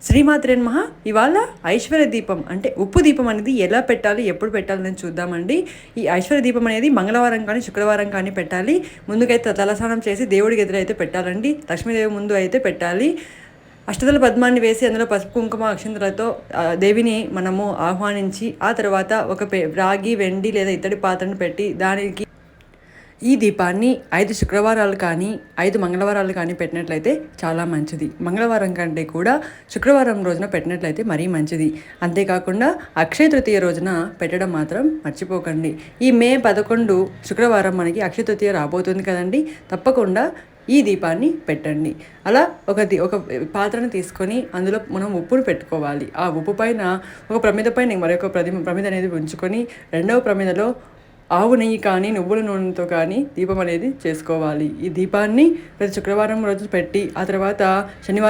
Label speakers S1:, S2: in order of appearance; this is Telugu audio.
S1: శ్రీమాత్రే నమః. ఇవాళ ఐశ్వర్య దీపం అంటే ఉప్పు దీపం అనేది ఎలా పెట్టాలి, ఎప్పుడు పెట్టాలని చూద్దామండి. ఈ ఐశ్వర్య దీపం అనేది మంగళవారం కానీ శుక్రవారం కానీ పెట్టాలి. ముందుకైతే తలస్నానం చేసి దేవుడికి ఎదురైతే పెట్టాలండి. లక్ష్మీదేవి ముందు అయితే పెట్టాలి. అష్టదళ పద్మాన్ని వేసి అందులో పసుపు కుంకుమ అక్షంతలతో దేవిని మనము ఆహ్వానించి ఆ తర్వాత ఒక రాగి వెండి లేదా ఇత్తడి పాత్రను పెట్టి దానికి ఈ దీపాన్ని 5 శుక్రవారాలు కానీ 5 మంగళవారాలు కానీ పెట్టినట్లయితే చాలా మంచిది. మంగళవారం కంటే కూడా శుక్రవారం రోజున పెట్టినట్లయితే మరీ మంచిది. అంతేకాకుండా అక్షయ తృతీయ రోజున పెట్టడం మాత్రం మర్చిపోకండి. ఈ మే 11 శుక్రవారం మనకి అక్షయ తృతీయ రాబోతుంది కదండి. తప్పకుండా ఈ దీపాన్ని పెట్టండి. అలా ఒక పాత్రను తీసుకొని అందులో మనం ఉప్పును పెట్టుకోవాలి. ఆ ఉప్పు పైన ఒక ప్రమిద పైన మరొక ప్రమిద అనేది ఉంచుకొని రెండవ ప్రమిదలో ఆవు నెయ్యి కానీ నువ్వుల నూనెతో కానీ దీపం అనేది చేసుకోవాలి. ఈ దీపాన్ని ప్రతి శుక్రవారం రోజు పెట్టి ఆ తర్వాత శనివారం